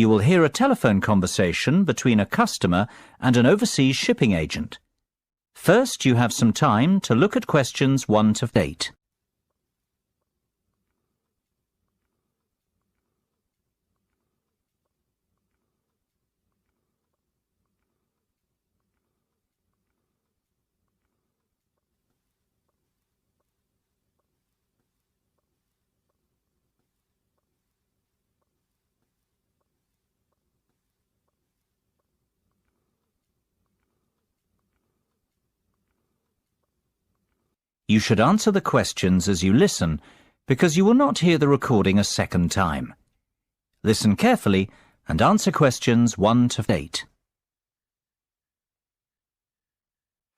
you will hear a telephone conversation between a customer and an overseas shipping agent. First, you have some time to look at questions 1 to 8. You should answer the questions as you listen, because you will not hear the recording a second time. Listen carefully and answer questions 1 to 8.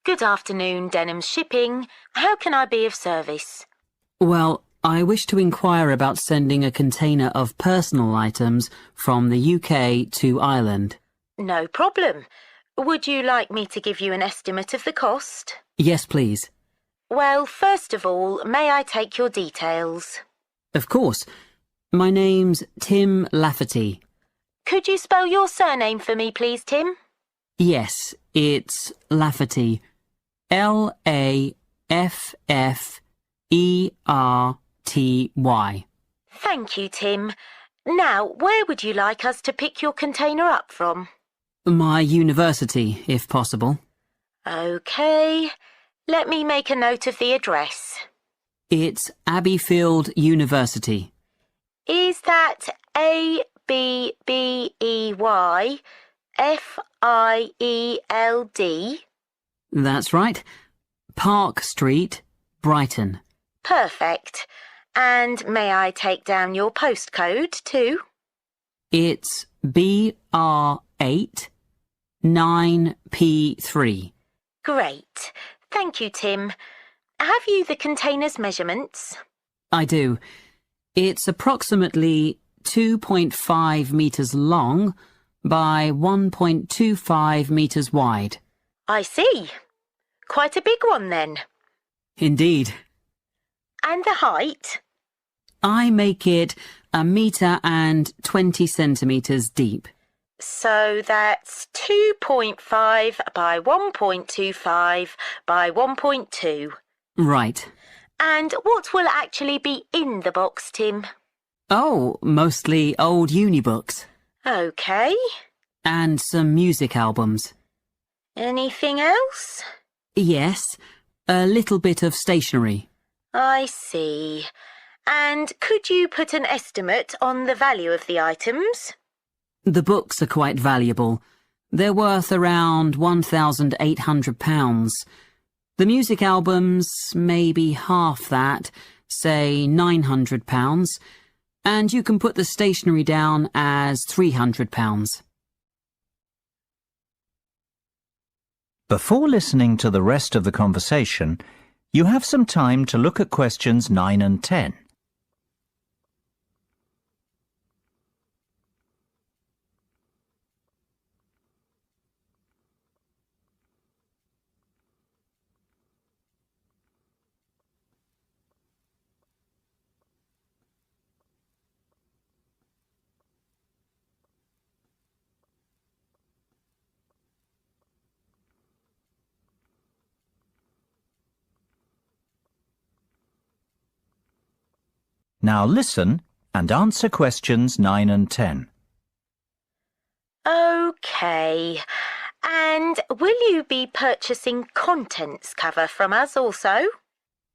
Good afternoon, Denham Shipping. How can I be of service? Well, I wish to inquire about sending a container of personal items from the UK to Ireland. No problem. Would you like me to give you an estimate of the cost? Yes, please. Well, first of all, may I take your details? Of course. My name's Tim Lafferty. Could you spell your surname for me, please, Tim? Yes, it's Lafferty. Lafferty. Thank you, Tim. Now, where would you like us to pick your container up from? My university, if possible. OK. Let me make a note of the address. It's Abbeyfield University. Is that Abbeyfield? That's right. Park Street, Brighton. Perfect. And may I take down your postcode too? It's BR8 9P3. Great. Thank you, Tim. Have you the container's measurements? I do. It's approximately 2.5 metres long by 1.25 metres wide. I see. Quite a big one then. Indeed. And the height? I make it 1.20 centimetres deep. So that's 2.5 by 1.25 by 1.2. Right. And what will actually be in the box, Tim? Oh, mostly old uni books. OK. And some music albums. Anything else? Yes, a little bit of stationery. I see. And could you put an estimate on the value of the items? The books are quite valuable. They're worth around £1,800. The music albums, maybe half that, say £900. And you can put the stationery down as £300. Before listening to the rest of the conversation, you have some time to look at questions 9 and 10. Now listen and answer questions 9 and 10. OK. And will you be purchasing contents cover from us also?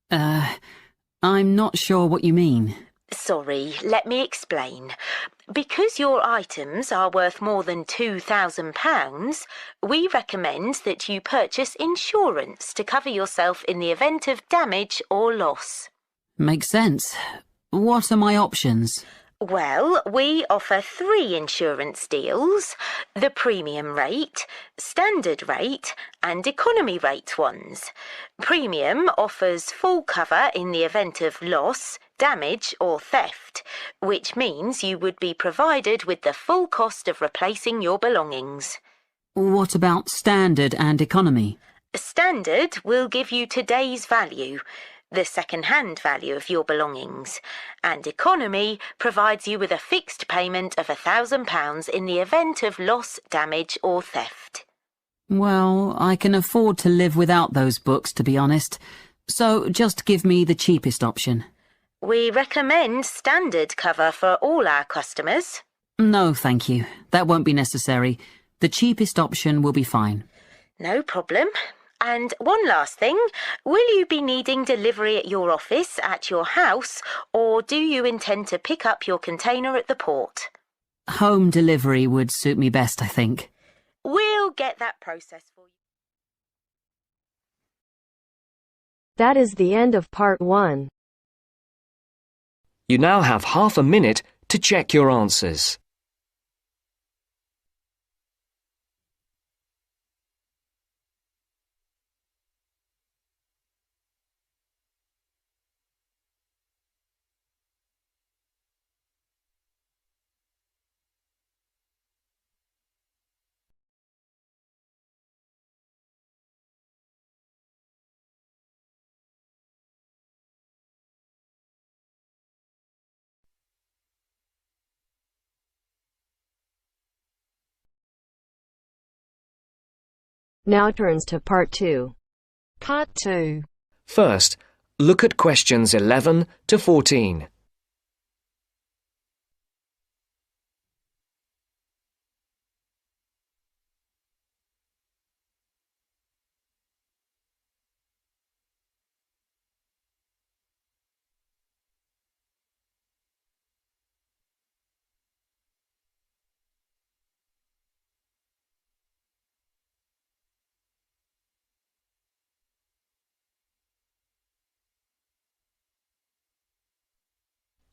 I'm not sure what you mean. Sorry, let me explain. Because your items are worth more than £2,000, we recommend that you purchase insurance to cover yourself in the event of damage or loss. Makes sense. What are my options? Well, we offer 3 insurance deals: the premium rate, standard rate and economy rate ones. Premium offers full cover in the event of loss, damage or theft, which means you would be provided with the full cost of replacing your belongings. What about standard and economy? Standard will give you today's value. the second-hand value of your belongings, and economy provides you with a fixed payment of £1,000 in the event of loss, damage or theft. Well, I can afford to live without those books, to be honest, so just give me the cheapest option. We recommend standard cover for all our customers. No, thank you. That won't be necessary. The cheapest option will be fine. No problem. And one last thing, will you be needing delivery at your office, at your house, or do you intend to pick up your container at the port? Home delivery would suit me best, I think. We'll get that process for you. That is the end of part 1. You now have half a minute to check your answers. Now turns to part 2. Part 2. First, look at questions 11 to 14.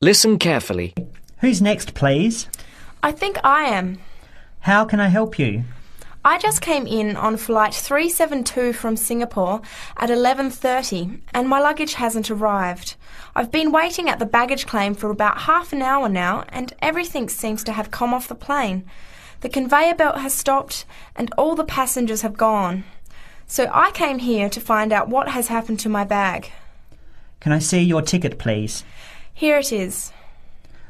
Listen carefully. Who's next, please? I think I am. How can I help you? I just came in on flight 372 from Singapore at 11:30 and my luggage hasn't arrived. I've been waiting at the baggage claim for about half an hour now and everything seems to have come off the plane. The conveyor belt has stopped and all the passengers have gone. So I came here to find out what has happened to my bag. Can I see your ticket, please? Here it is.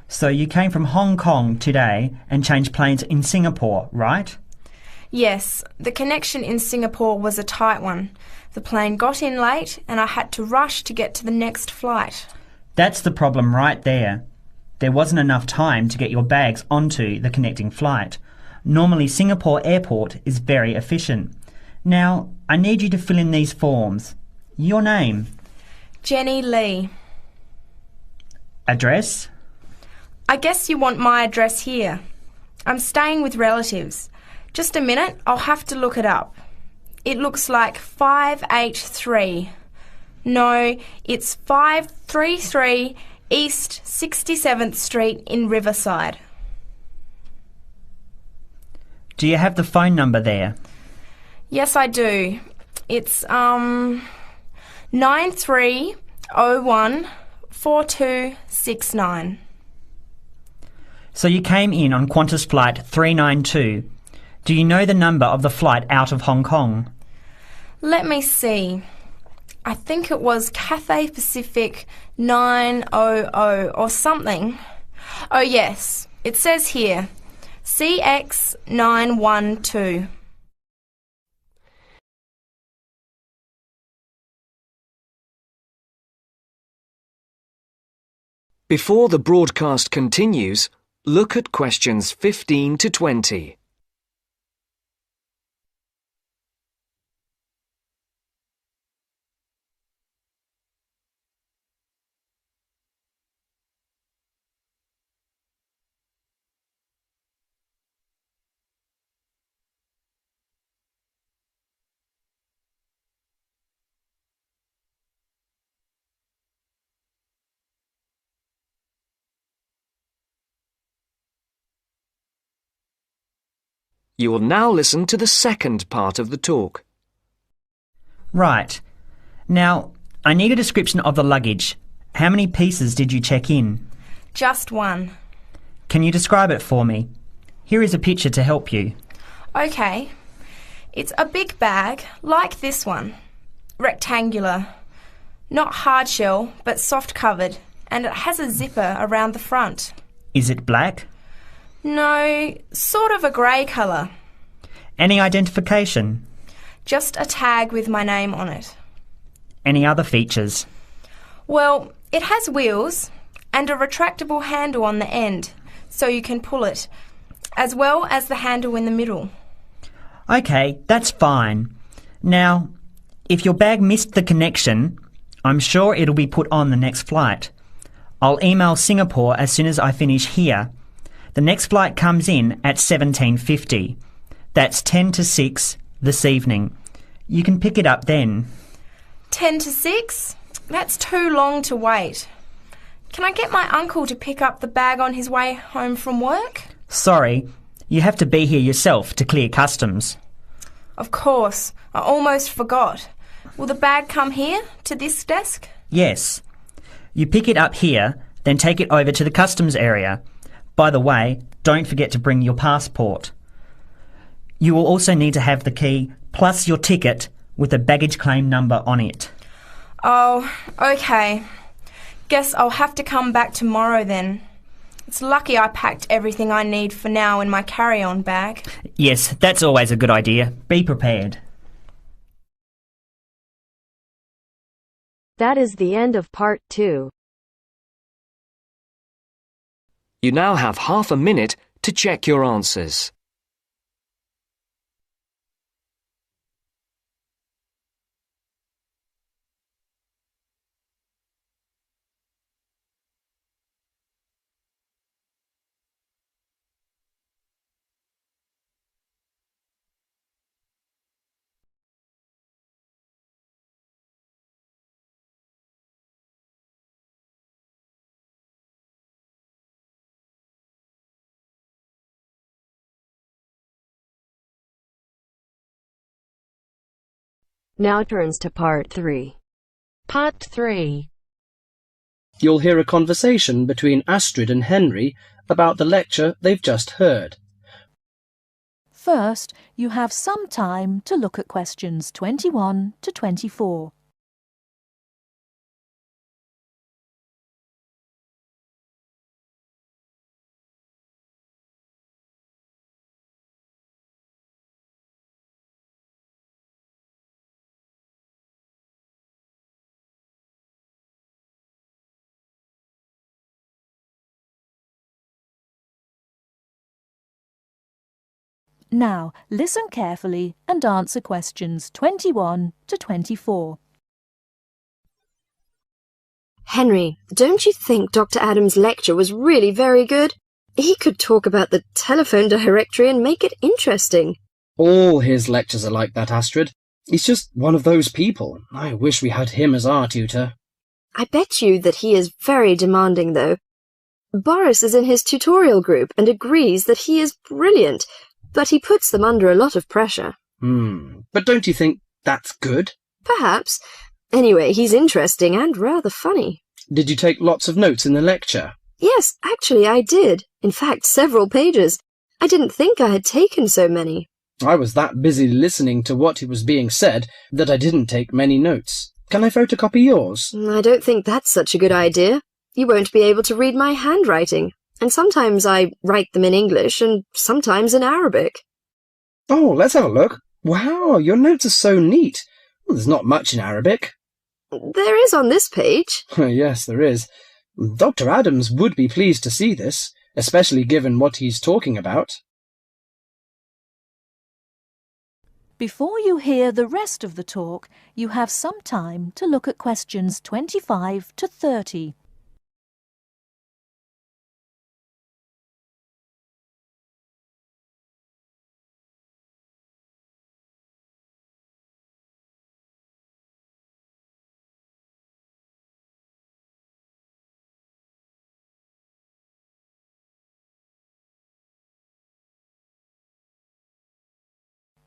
So you came from Hong Kong today and changed planes in Singapore, right? Yes, the connection in Singapore was a tight one. The plane got in late and I had to rush to get to the next flight. That's the problem right there. There wasn't enough time to get your bags onto the connecting flight. Normally Singapore Airport is very efficient. Now, I need you to fill in these forms. Your name? Jenny Lee. Address? I guess you want my address here. I'm staying with relatives. Just a minute, I'll have to look it up. It looks like 583. No, it's 533 East 67th Street in Riverside. Do you have the phone number there? Yes, I do. It's 93014269. So you came in on Qantas Flight 392. Do you know the number of the flight out of Hong Kong? Let me see. I think it was Cathay Pacific 900 or something. Oh yes, it says here, CX 912. Before the broadcast continues, look at questions 15 to 20. You will now listen to the second part of the talk. Right. Now, I need a description of the luggage. How many pieces did you check in? Just one. Can you describe it for me? Here is a picture to help you. Okay. It's a big bag, like this one. Rectangular. Not hard shell, but soft covered, and it has a zipper around the front. Is it black? No, sort of a grey colour. Any identification? Just a tag with my name on it. Any other features? Well, it has wheels and a retractable handle on the end, so you can pull it, as well as the handle in the middle. OK, that's fine. Now, if your bag missed the connection, I'm sure it'll be put on the next flight. I'll email Singapore as soon as I finish here. The next flight comes in at 17:50. That's 10 to 6 this evening. You can pick it up then. 10 to 6? That's too long to wait. Can I get my uncle to pick up the bag on his way home from work? Sorry, you have to be here yourself to clear customs. Of course, I almost forgot. Will the bag come here, to this desk? Yes. You pick it up here, then take it over to the customs area. By the way, don't forget to bring your passport. You will also need to have the key plus your ticket with a baggage claim number on it. Oh, okay. Guess I'll have to come back tomorrow then. It's lucky I packed everything I need for now in my carry-on bag. Yes, that's always a good idea. Be prepared. That is the end of part 2. You now have half a minute to check your answers. Now turns to part 3. Part 3. You'll hear a conversation between Astrid and Henry about the lecture they've just heard. First, you have some time to look at questions 21 to 24. Now, listen carefully and answer questions 21 to 24. Henry, don't you think Dr. Adams' lecture was really very good? He could talk about the telephone directory and make it interesting. All his lectures are like that, Astrid. He's just one of those people. I wish we had him as our tutor. I bet you that he is very demanding, though. Boris is in his tutorial group and agrees that he is brilliant, but he puts them under a lot of pressure. But don't you think that's good? Perhaps. Anyway, he's interesting and rather funny. Did you take lots of notes in the lecture? Yes, actually I did. In fact, several pages. I didn't think I had taken so many. I was that busy listening to what was being said that I didn't take many notes. Can I photocopy yours? I don't think that's such a good idea. You won't be able to read my handwriting. And sometimes I write them in English and sometimes in Arabic. Oh, let's have a look. Wow, your notes are so neat. Well, there's not much in Arabic. There is on this page. Yes, there is. Dr. Adams would be pleased to see this, especially given what he's talking about. Before you hear the rest of the talk, you have some time to look at questions 25 to 30.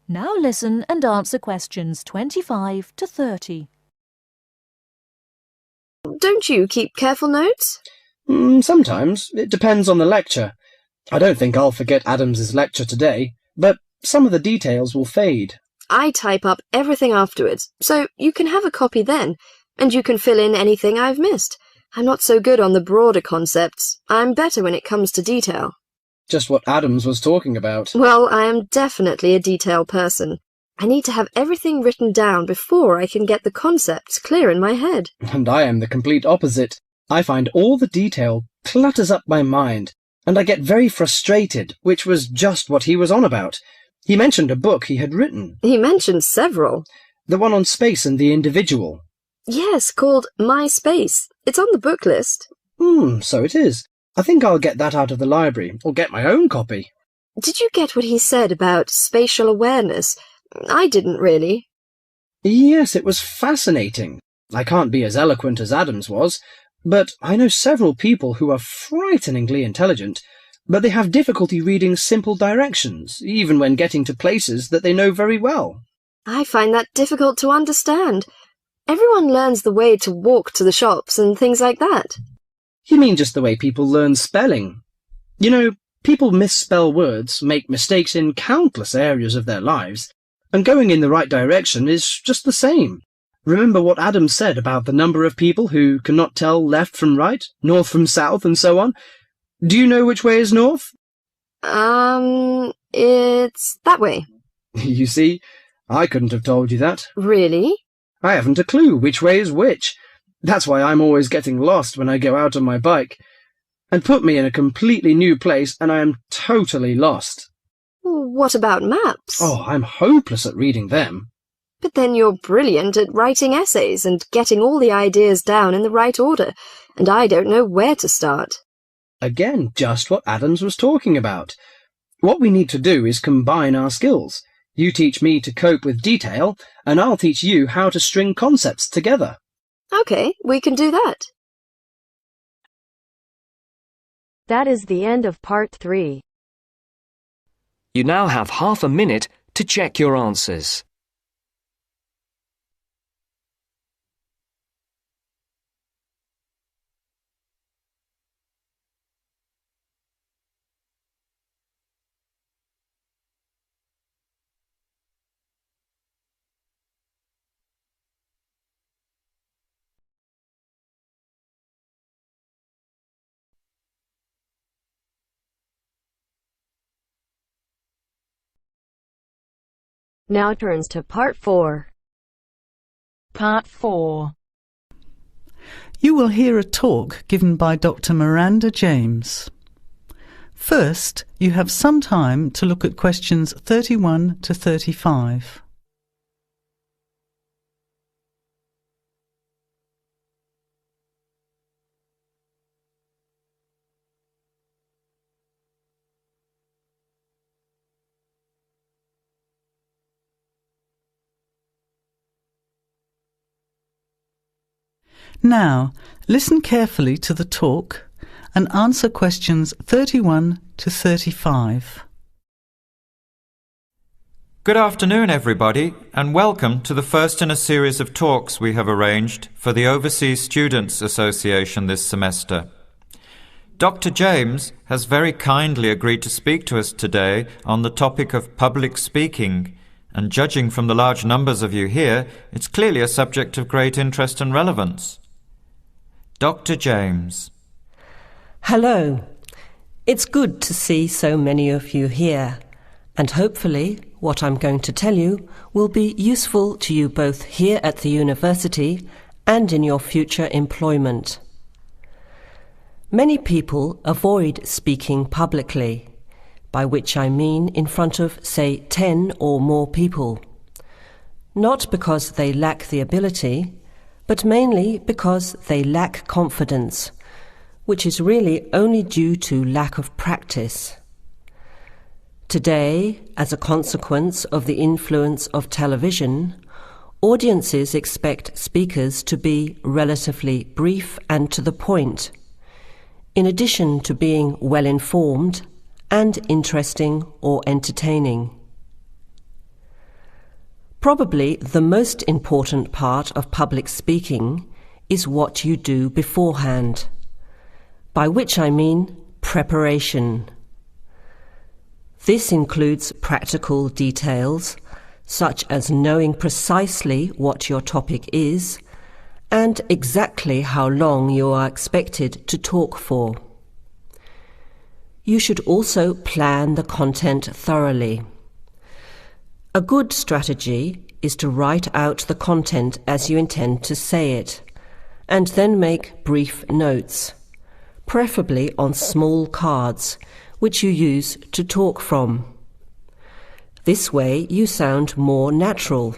Now listen and answer questions 25 to 30. Don't you keep careful notes? Sometimes. It depends on the lecture. I don't think I'll forget Adams's lecture today, but some of the details will fade. I type up everything afterwards, so you can have a copy then. and you can fill in anything I've missed. I'm not so good on the broader concepts. I'm better when it comes to detail. Just what Adams was talking about. Well, I am definitely a detail person. I need to have everything written down before I can get the concepts clear in my head. And I am the complete opposite. I find all the detail clutters up my mind, and I get very frustrated, which was just what he was on about. He mentioned a book he had written. He mentioned several. The one on space and the individual. Yes, called My Space. It's on the book list. So it is. I think I'll get that out of the library, or get my own copy. Did you get what he said about spatial awareness? I didn't really. Yes, it was fascinating. I can't be as eloquent as Adams was, but I know several people who are frighteningly intelligent, but they have difficulty reading simple directions, even when getting to places that they know very well. I find that difficult to understand. Everyone learns the way to walk to the shops and things like that. You mean just the way people learn spelling? You know, people misspell words, make mistakes in countless areas of their lives, and going in the right direction is just the same. Remember what Adam said about the number of people who cannot tell left from right, north from south, and so on? Do you know which way is north? It's that way. You see, I couldn't have told you that. Really? I haven't a clue which way is which. That's why I'm always getting lost when I go out on my bike. And put me in a completely new place and I am totally lost. What about maps? Oh, I'm hopeless at reading them. But then you're brilliant at writing essays and getting all the ideas down in the right order, and I don't know where to start. Again, just what Adams was talking about. What we need to do is combine our skills. You teach me to cope with detail, and I'll teach you how to string concepts together. Okay, we can do that. That is the end of part 3. You now have half a minute to check your answers. Now turns to part 4. Part 4. You will hear a talk given by Dr. Miranda James. First, you have some time to look at questions 31 to 35. Now, listen carefully to the talk and answer questions 31 to 35. Good afternoon, everybody, and welcome to the first in a series of talks we have arranged for the Overseas Students Association this semester. Dr. James has very kindly agreed to speak to us today on the topic of public speaking, and judging from the large numbers of you here, it's clearly a subject of great interest and relevance. Dr. James. Hello. It's good to see so many of you here, and hopefully what I'm going to tell you will be useful to you both here at the university and in your future employment. Many people avoid speaking publicly, by which I mean in front of, say, 10 or more people. Not because they lack the ability, but mainly because they lack confidence, which is really only due to lack of practice. Today, as a consequence of the influence of television, audiences expect speakers to be relatively brief and to the point, in addition to being well-informed and interesting or entertaining. Probably the most important part of public speaking is what you do beforehand, by which I mean preparation. This includes practical details, such as knowing precisely what your topic is, and exactly how long you are expected to talk for. You should also plan the content thoroughly. A good strategy is to write out the content as you intend to say it, and then make brief notes, preferably on small cards, which you use to talk from. This way you sound more natural.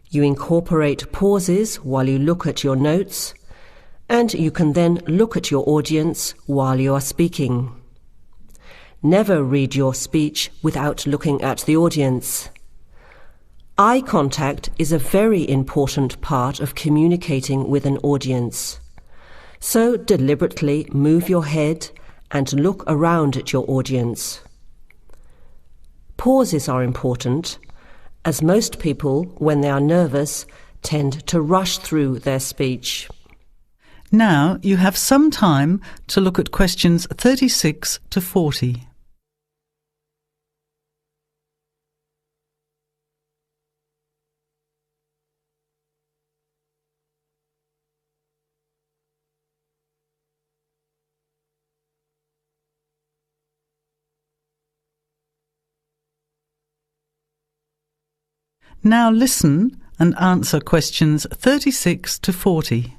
You incorporate pauses while you look at your notes, and you can then look at your audience while you are speaking. Never read your speech without looking at the audience. Eye contact is a very important part of communicating with an audience. So deliberately move your head and look around at your audience. Pauses are important, as most people, when they are nervous, tend to rush through their speech. Now you have some time to look at questions 36 to 40. Now listen and answer questions 36 to 40.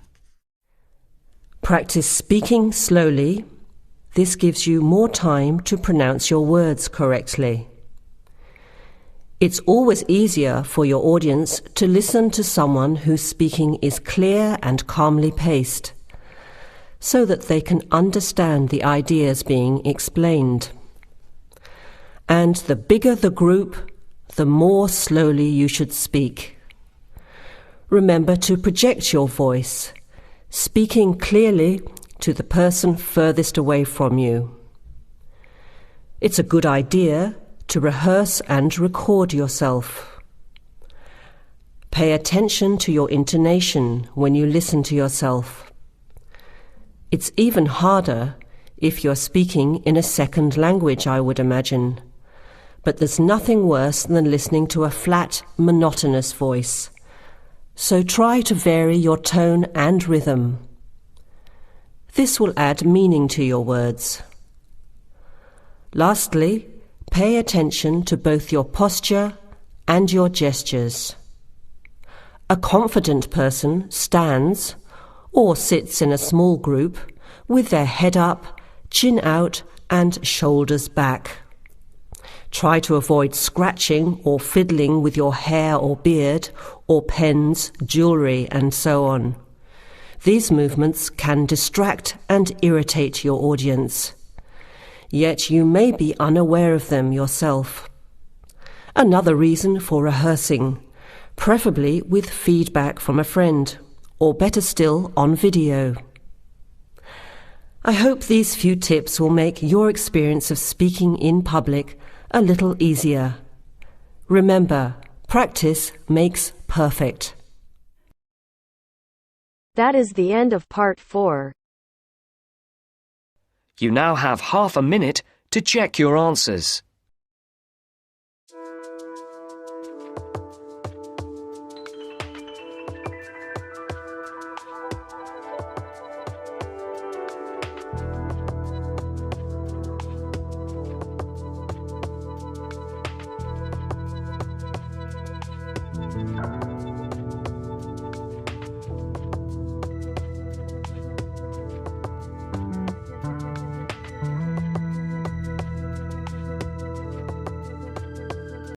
Practice speaking slowly. This gives you more time to pronounce your words correctly. It's always easier for your audience to listen to someone whose speaking is clear and calmly paced, so that they can understand the ideas being explained. And the bigger the group, the more slowly you should speak. Remember to project your voice, speaking clearly to the person furthest away from you. It's a good idea to rehearse and record yourself. Pay attention to your intonation when you listen to yourself. It's even harder if you're speaking in a second language, I would imagine. But there's nothing worse than listening to a flat, monotonous voice. So try to vary your tone and rhythm. This will add meaning to your words. Lastly, pay attention to both your posture and your gestures. A confident person stands or sits in a small group with their head up, chin out, and shoulders back. Try to avoid scratching or fiddling with your hair or beard, or pens, jewellery, and so on. These movements can distract and irritate your audience. Yet you may be unaware of them yourself. Another reason for rehearsing, preferably with feedback from a friend, or better still, on video. I hope these few tips will make your experience of speaking in public a little easier. Remember, practice makes perfect. That is the end of part 4. You now have half a minute to check your answers.